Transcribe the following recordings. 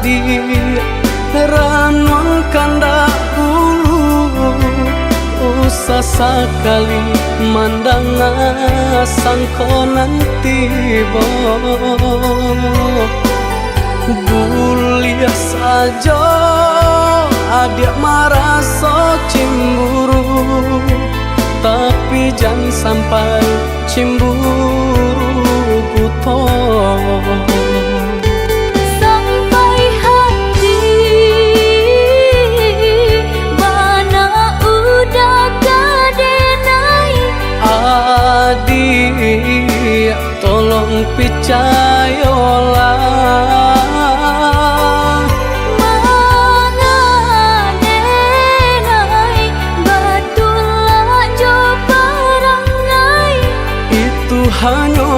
adi ranwang kanda ulu usah sekali mandang sangkonan tiba buliah saja adik merasa cemburu tapi jangan sampai cemburu buta sampai hati mana udah kadenai adik tolong percayalah hanya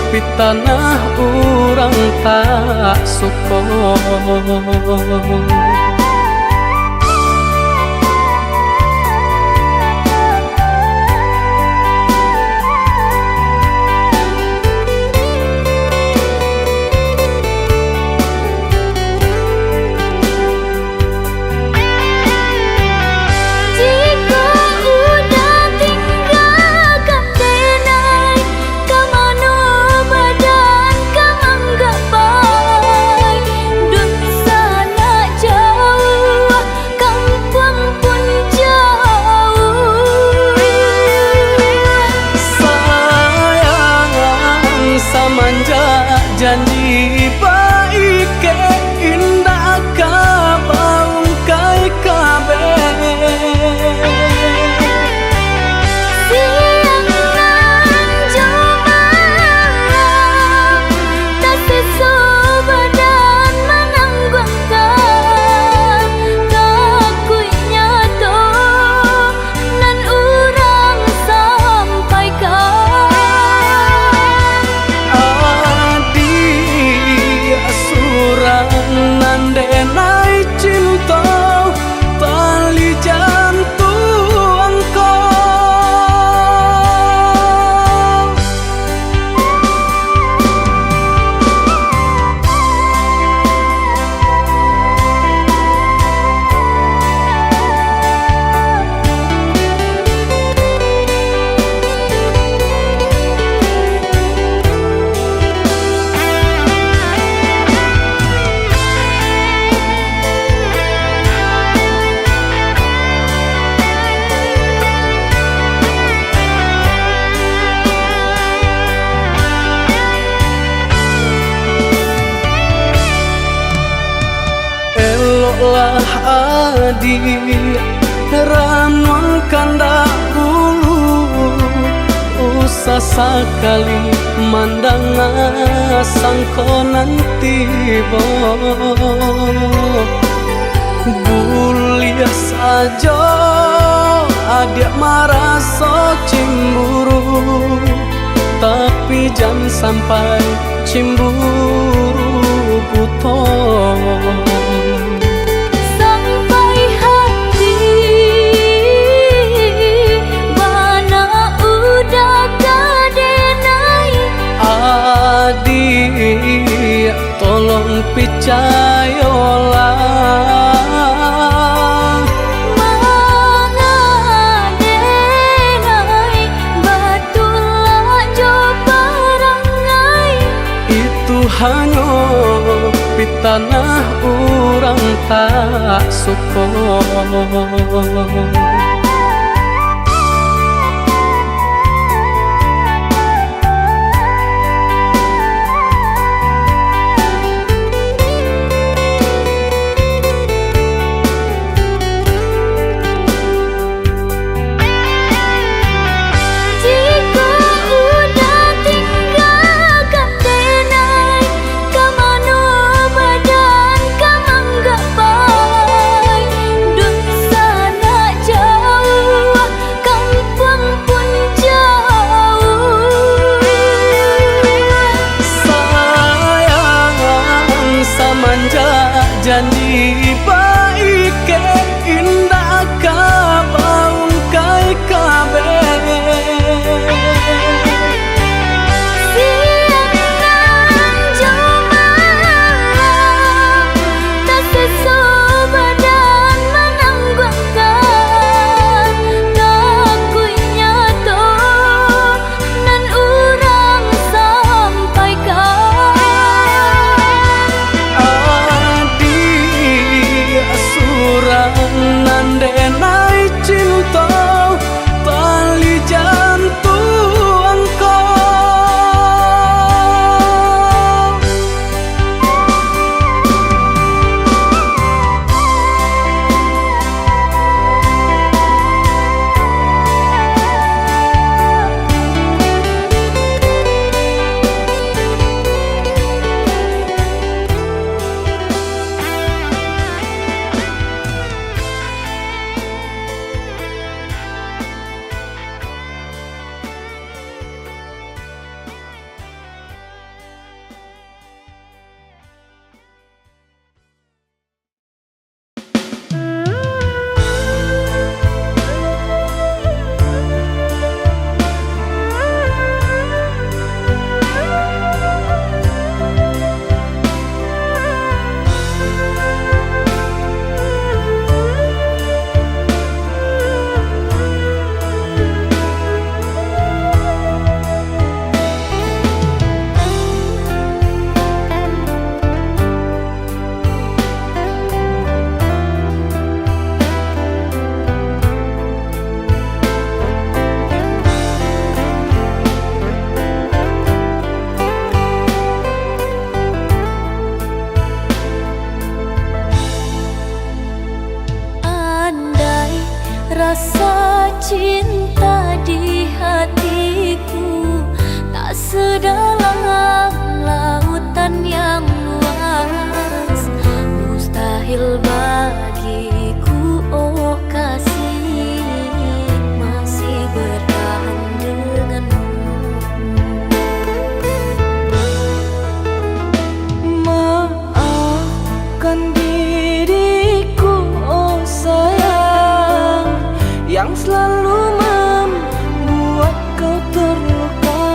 di tanah orang tak suka. Janji baik ke indah kabaung kai kabe siang nan jumalang tak sesu badan menanggungkan kakunya to nan urang sampaikan nandenai cinta tali jantung kau lah adik ranwang kanda ulu usah sekali mandang sangkonan tiba buliah saja adik merasa cemburu tapi jangan sampai cemburu buta adik tolong percayalah mengadenai batulah jo perangai itu hanya di tanah orang tak suka. Jauh Rasa cinta di hatiku tak sedalam lautan yang luas. Mustahil bagiku, oh kasih, masih bertahan denganmu. Maafkan diriku, oh sayang, yang selalu membuat kau terluka.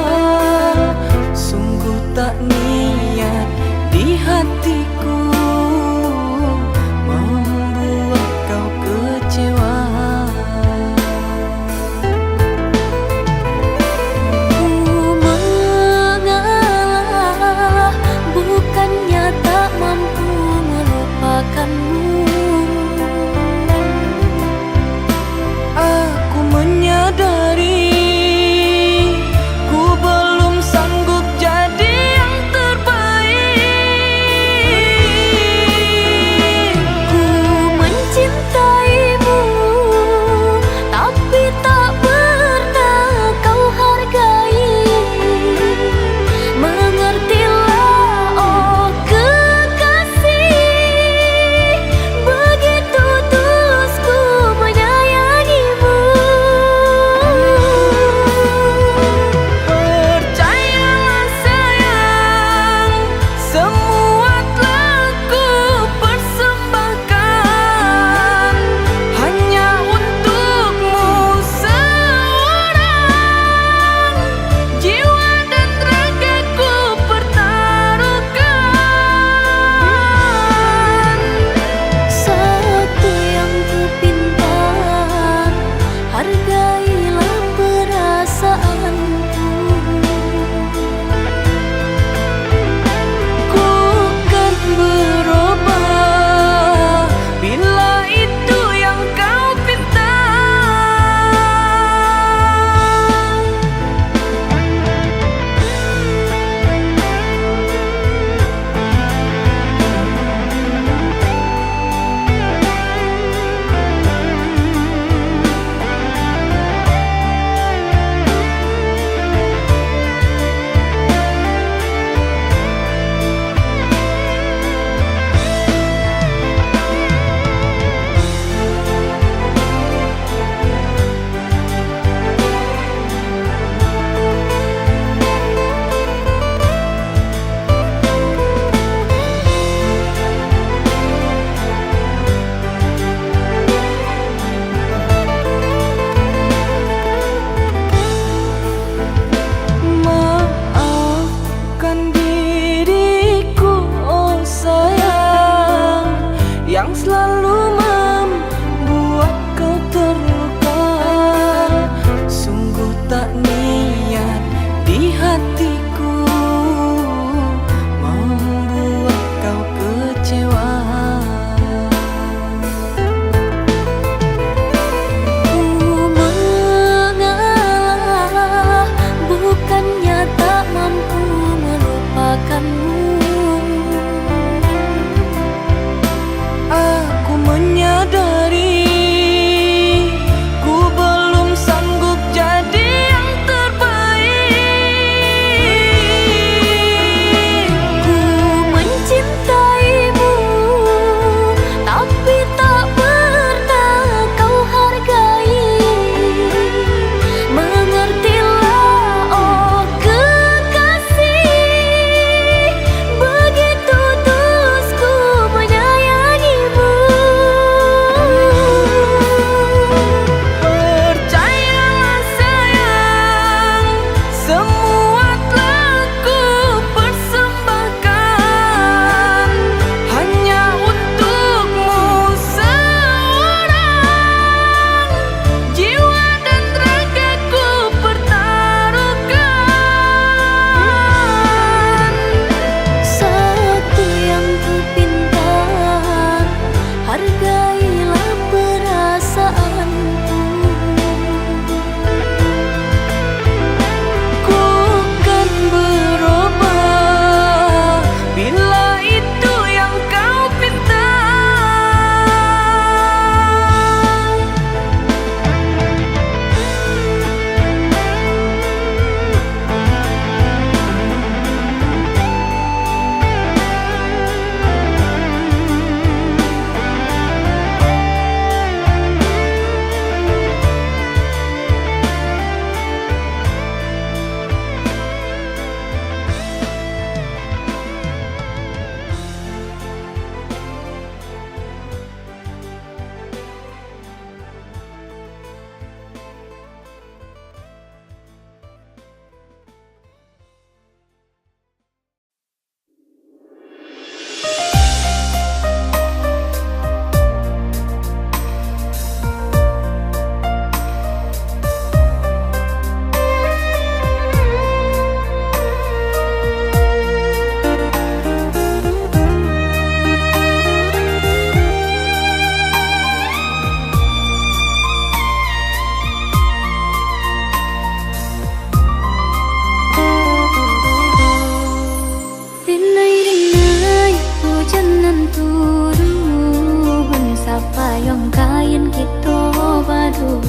kain kita baru.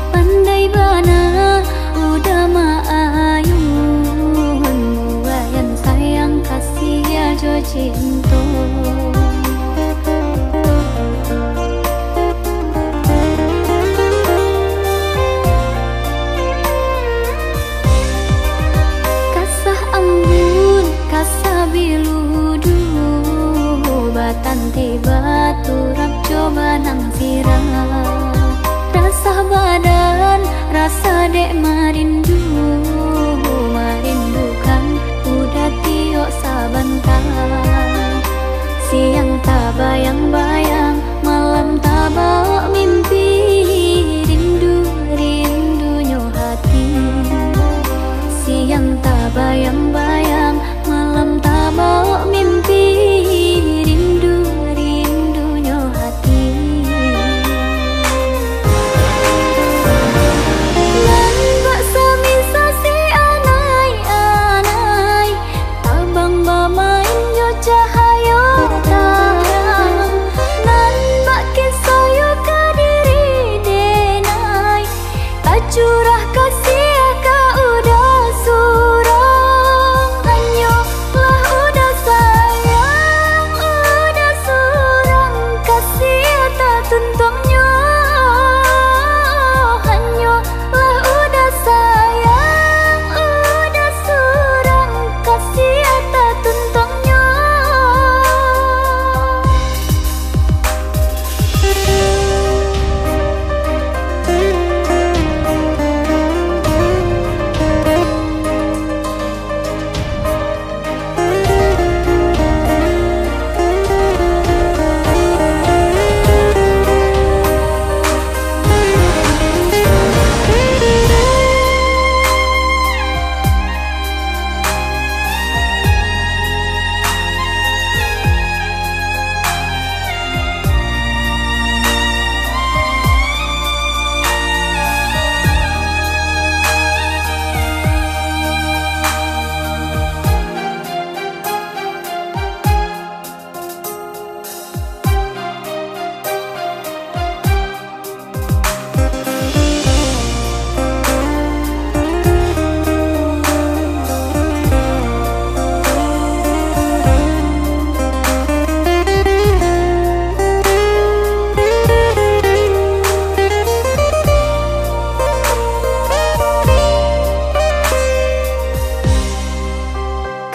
Pandai bana udah maayun, buayan sayang kasih ya jo cinta. Kasah ambun, kasah biludu, batan tiba turap coba nang sirah. Rasa badan, rasa dek marindu, marindukan udah tiok sabantar. Siang tak bayang-bayang, malam tak bawa mimpi, rindu, rindunya hati. Siang tak bayang-bayang, malam tak bawa mimpi, rindu, rindunya hati. Lan baksa misa si anai-anai, tabang bamain yo cahaya tarang. Nan bak kisah yo kadiri denai, tak curah kasih ka udah surang. Hanyo lah udah sayang, udah surang kasih tak tuntungnya. Hanyo lah udah sayang, udah surang kasih tak tuntungnya.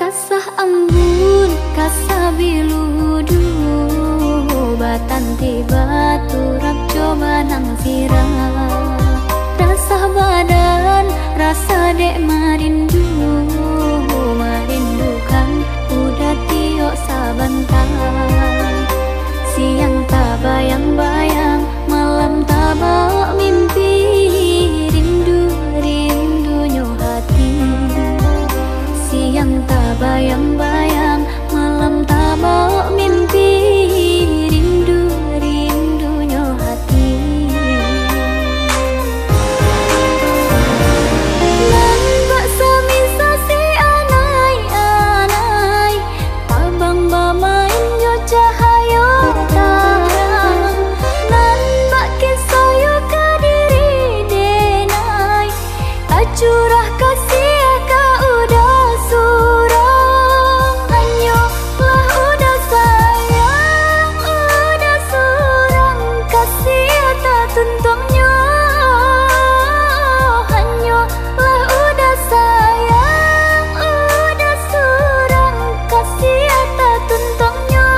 Kasah ambun, kasah biludu, batan tiba turap coba nang sirah. Rasa badan, rasa dek marindu, marindukan udah tiok sabantar. Siang tak bayang-bayang, malam tak bawa mimpi, rindu, rindunya hati. Siang tak bayang-bayang, malam tak bawa mimpi, rindu, rindunya hati. Lan baksa misa si anai-anai, tabang bamain yo cahaya tarang. Nan bak kisah yo kadiri denai, tak curah kasih ka udah surang. Hanyo lah udah sayang, udah surang kasih tak tuntungnya. Hanyo lah udah sayang, udah surang kasih tak tuntungnya.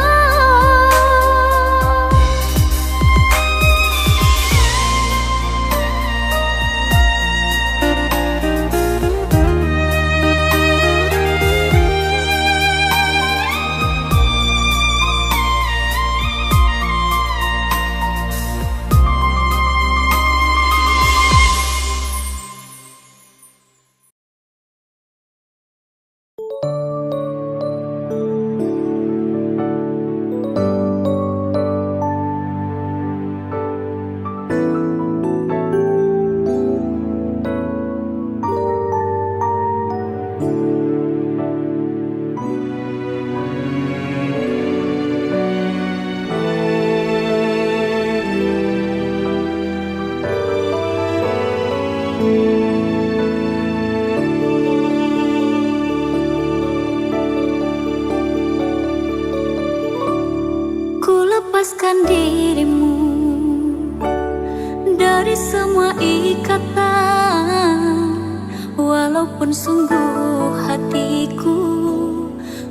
walaupun sungguh hatiku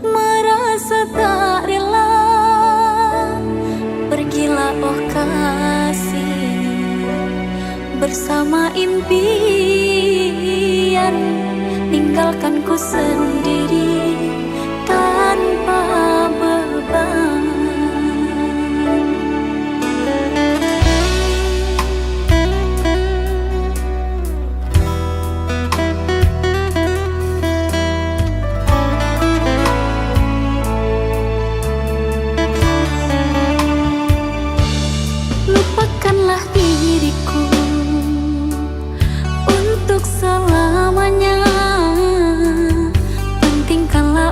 merasa tak rela. Pergilah oh kasih bersama impian, tinggalkan ku sendiri tanpa beban. Lupakanlah diriku untuk selamanya, pentingkanlah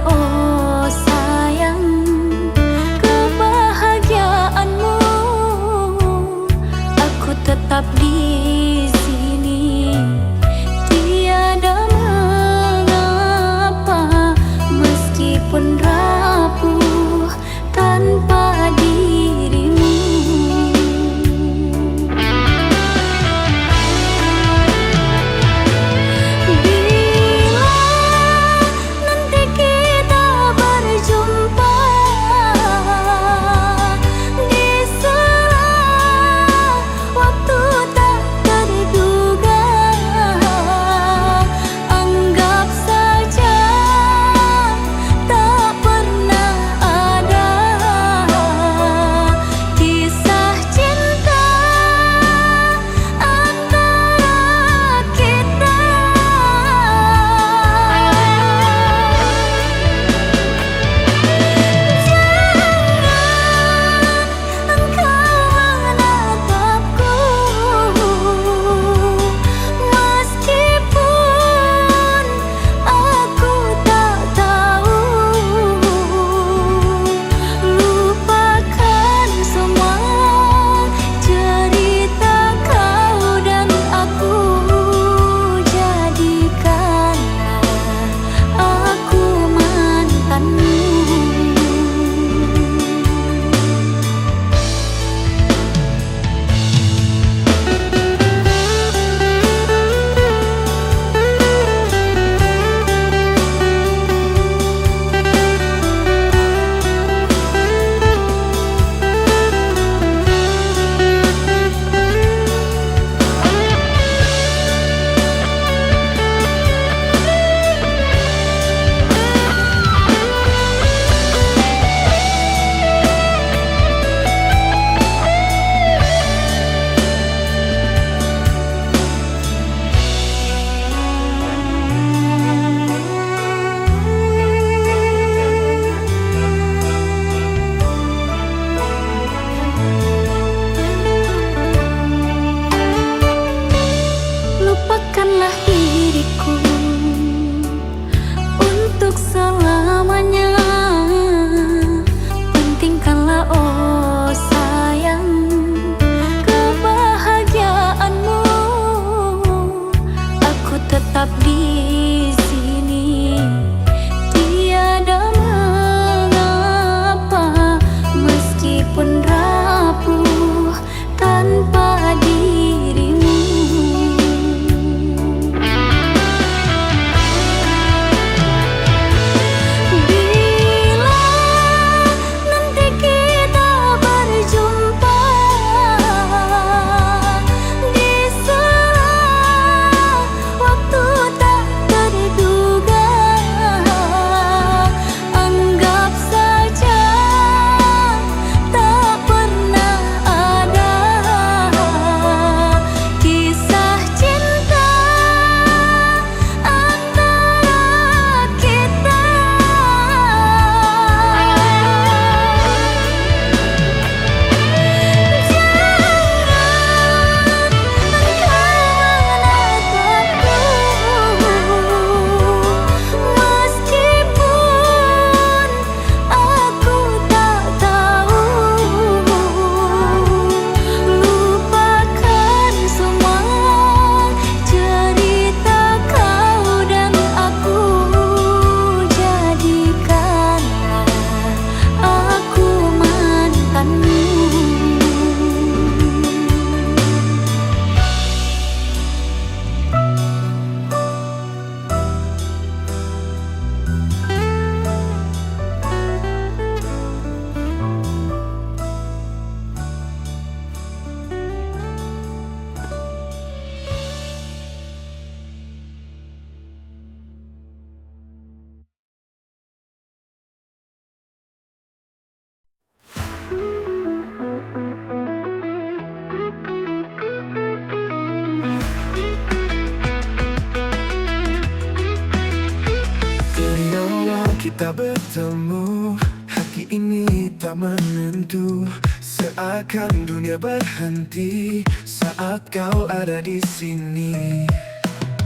kita bertemu, hati ini tak menentu. Seakan dunia berhenti saat kau ada di sini.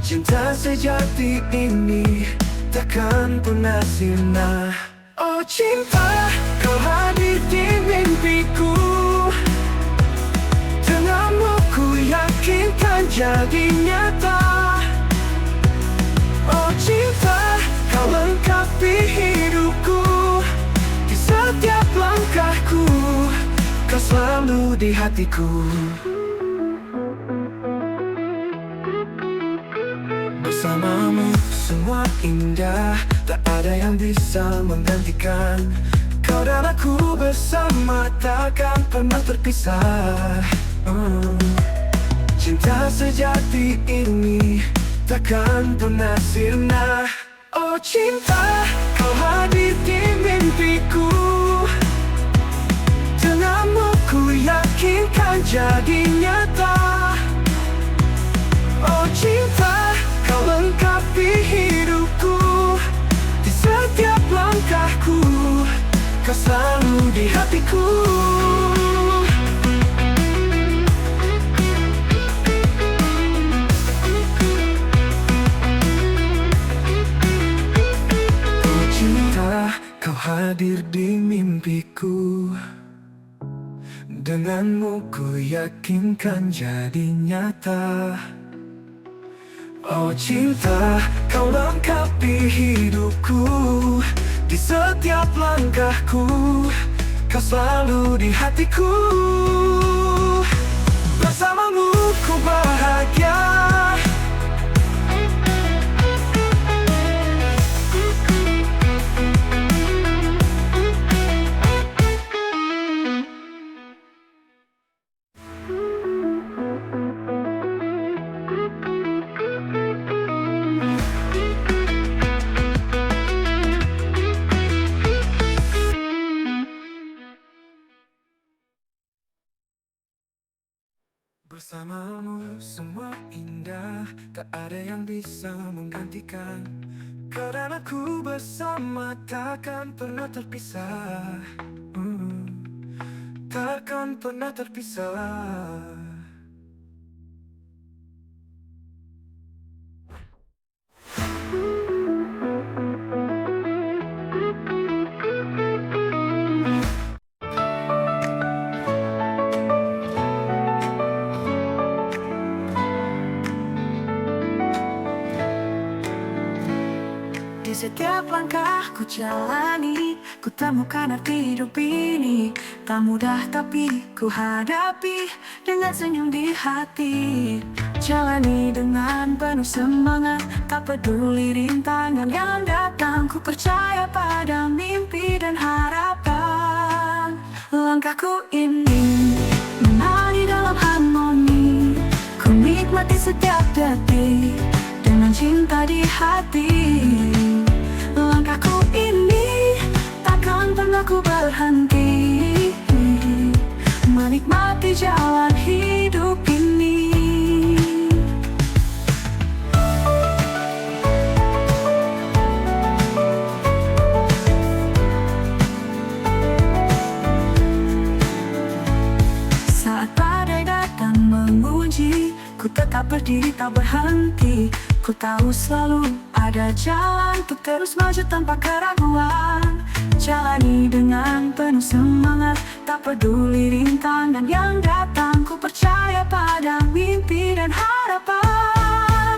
Cinta sejati ini takkan pernah sirna. Oh cinta, kau hadir di mimpiku. Denganmu ku yakinkan jadi nyata. Oh cinta, kau lengkapi hidupku. Di setiap langkahku, kau selalu di hatiku. Bersamamu semua indah, tak ada yang bisa menggantikan. Kau dan aku bersama takkan pernah terpisah. Cinta sejati ini takkan pernah sirna. Oh cinta, kau hadir di mimpiku. Denganmu ku yakinkan jadi nyata. Oh cinta, kau lengkapi hidupku. Di setiap langkahku, kau selalu di hatiku. Oh cinta, kau hadir di mimpiku. Denganmu ku yakinkan jadi nyata. Oh cinta, kau lengkapi hidupku. Di setiap langkahku, kau selalu di hatiku. Bersamamu ku bahagia. Bersamamu semua indah, tak ada yang bisa menggantikan. Kau dan aku bersama takkan pernah terpisah. Takkan pernah terpisah. Di setiap langkah ku jalani, ku temukan arti hidup ini. Tak mudah tapi ku hadapi dengan senyum di hati. Jalani dengan penuh semangat, tak peduli rintangan yang datang. Ku percaya pada mimpi dan harapan. Langkahku ini menari dalam harmoni. Ku nikmati setiap detik dengan cinta di hati. Langkahku ini takkan pernah ku berhenti, menikmati jalan hidup ini. Saat badai datang menguji, ku tetap berdiri tak berhenti. Ku tahu selalu ada jalan untuk terus maju tanpa keraguan. Jalani dengan penuh semangat, tak peduli rintangan yang datang. Ku percaya pada mimpi dan harapan.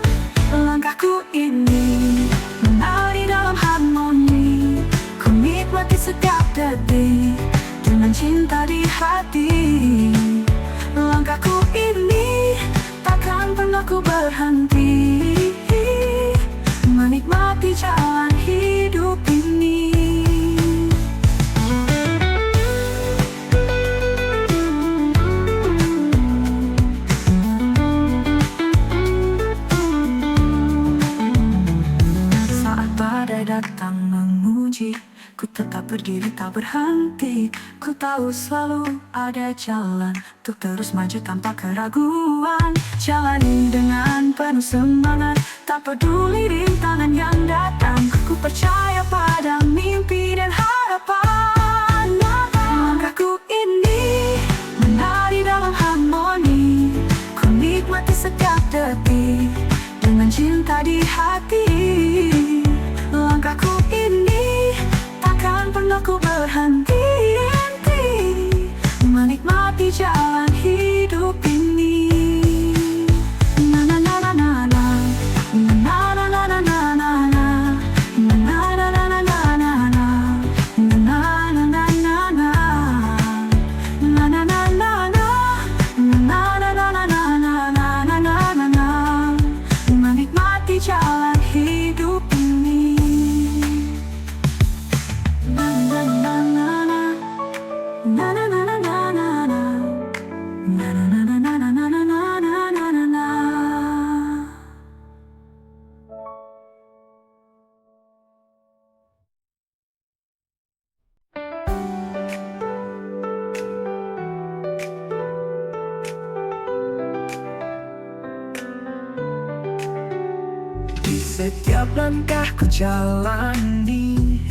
Langkahku ini menari dalam harmoni. Ku nikmati setiap detik dengan cinta di hati. Langkahku ini takkan pernah ku berhenti, menikmati jalan hidup ini. Saat badai datang menguji, ku tetap berdiri tak berhenti. Ku tahu selalu ada jalan untuk terus maju tanpa keraguan. Jalani dengan penuh semangat, Tak peduli rintangan yang datang, ku percaya pada mimpi dan harapan. Langkahku ini menari dalam harmoni, ku nikmati setiap detik dengan cinta di hati. Langkahku ini takkan pernah ku berhenti menikmati jalan hidup ini. Na na na na na na, na na na na na na na, na na na na na na na, na na na na na, na na na na na, na na na na na na, na na na na na, menikmati jalan hidup ini. Na na na na na, na na na na na na, na na na na na na na na na na na. Di setiap langkah ku jalani,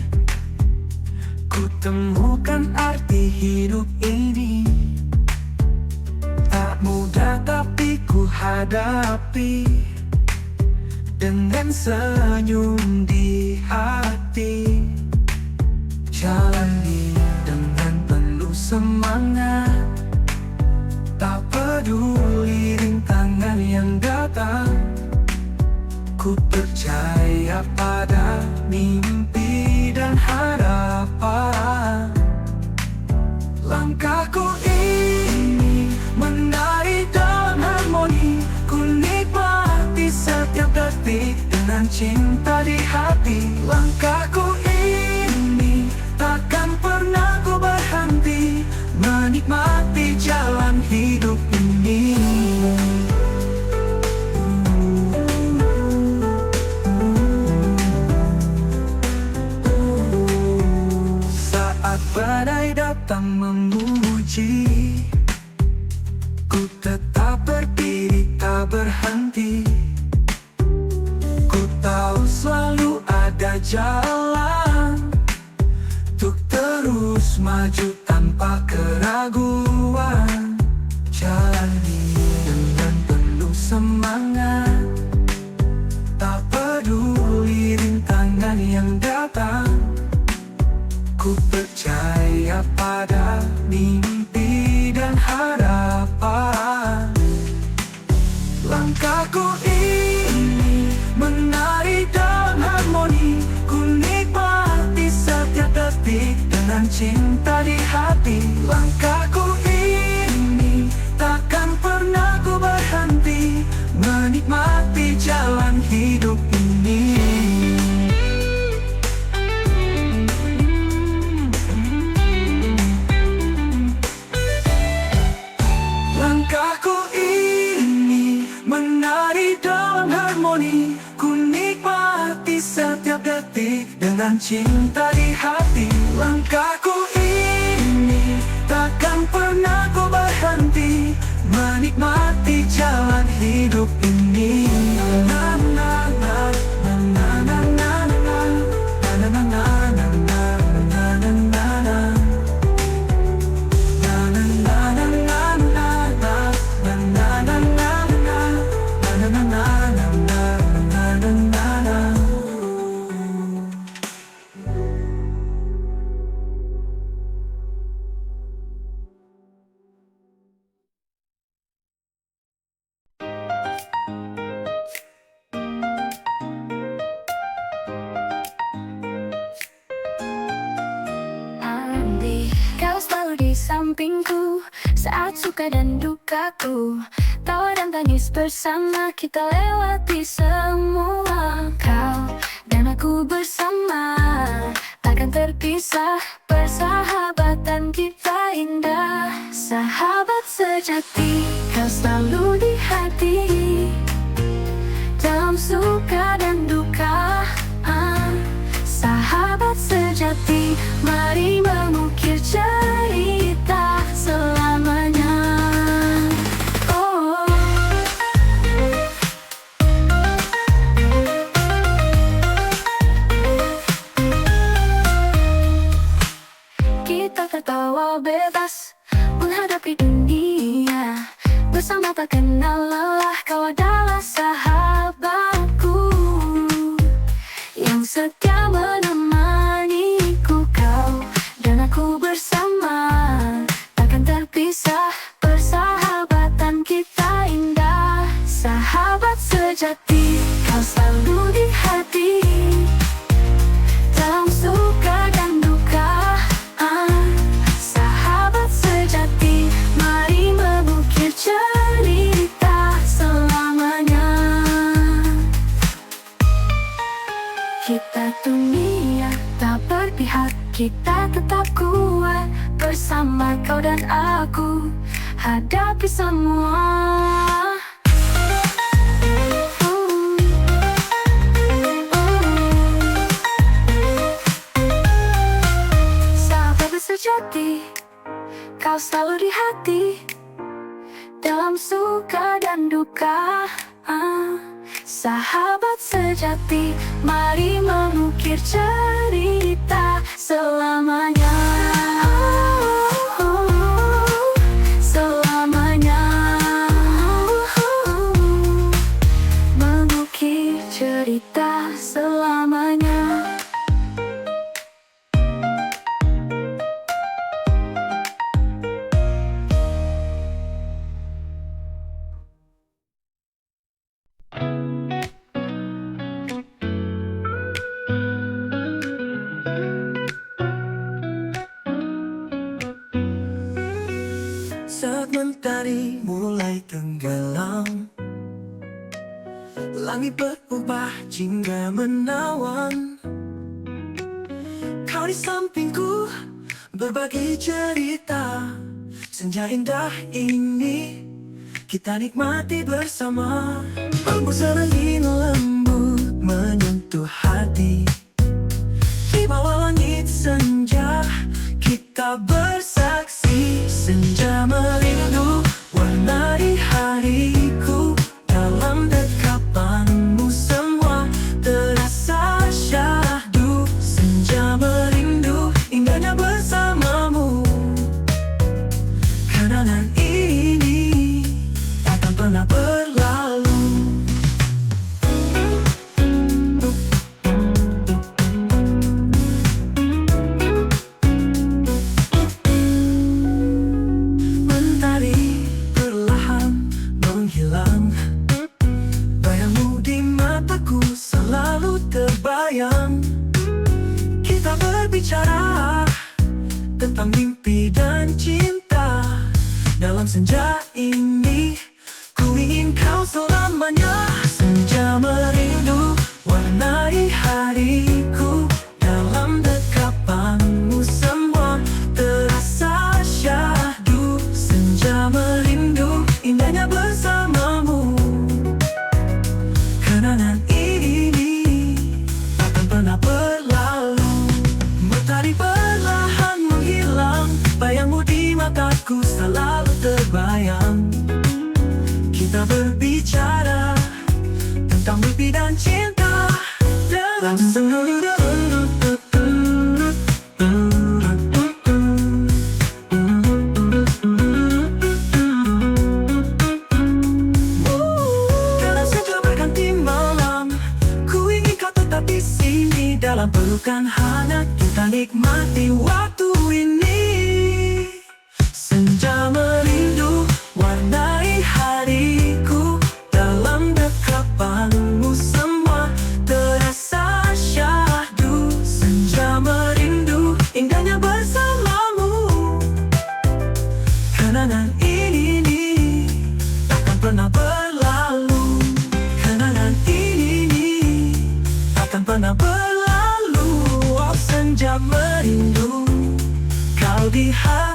ku temukan arti hidup ini. Tak mudah tapi ku hadapi dengan senyum di hati. Jalani dengan penuh semangat, tak peduli rintangan yang datang. Ku percaya pada mimpi dan harapan. Langkahku ini menari dalam harmoni, ku nikmati setiap detik dengan cinta di hati. Langkahku ini takkan pernah ku berhenti menikmati jalan hidup ini. Badai datang memuji, ku tetap berdiri tak berhenti. Ku tahu selalu ada jalan untuk terus maju tanpa keraguan. Jalani dengan penuh semangat, tak peduli rintangan yang datang. Ku percaya pada mimpi dan harapan. Langkahku ini menari dalam harmoni, ku nikmati setiap detik dengan cinta di hati. Langkahku ini takkan pernah ku berhenti menikmati jalan hidup ini. Langkahku ini menari dalam harmoni, ku nikmati setiap detik dengan cinta di hati. Langkahku ini takkan pernah ku berhenti menikmati jalan hidup ini. Na na na na na na na na, na na na na na na na na na. Andi, kau selalu di sampingku saat suka dan dukaku. Tawa dan tangis bersama kita lewati semua. Kau dan aku bersama takkan terpisah. Persahabatan kita indah, sahabat sejati. Kau selalu di hati dalam suka dan duka. Sahabat sejati, mari mengukir cerita selamanya. Oh. tak kenal lelah, kau adalah sahabatku yang setia menemaniku. Kau dan aku bersama, takkan terpisah. Persahabatan kita indah, sahabat sejati, kau selalu di hati. Dalam suka dan duka, sahabat sejati, mari mengukir cerita selamanya. Kita dunia tak berpihak, kita tetap kuat. Bersama kau dan aku, hadapi semua. Sahabat sejati, kau selalu di hati. Dalam suka dan duka, sahabat sejati, mari mengukir cerita selamanya. Selamanya, mengukir cerita selamanya. Saat mentari mulai tenggelam, langit berubah jingga menawan. Kau di sampingku berbagi cerita. Senja indah ini kita nikmati bersama. Embusan angin lembut menyentuh hati. Di bawah langit senja kita bersaksi. Senja merindu warnai hariku. Dalam dekapanmu semua terasa syahdu. Senja merindu indahnya bersamamu. Kenangan ini takkan pernah berlalu. Mentari perlahan menghilang. Bayangmu di mataku selalu terbayang. Kita berbicara tentang mimpi dan cinta. Dalam senja ini ku ingin kau selamanya. Senja merindu warnai hariku. Dalam dekapanmu semua terasa syahdu. Senja merindu indahnya bersamamu. Kenangan ini takkan pernah berlalu. Mentari perlahan menghilang. Bayangmu di mataku selalu terbayang. Kita berbicara tentang mimpi dan cinta. Dalam dalam senja berganti malam, ku ingin kau tetap di sini. Dalam pelukan hangat kita nikmati waktu ini. Senja merindu warnai hariku. Dalam dekapanmu semua terasa syahdu. Senja merindu indahnya bersamamu. Kenangan ini takkan pernah berlalu. Kenangan ini takkan pernah berlalu. Oh, senja merindu kau di hati.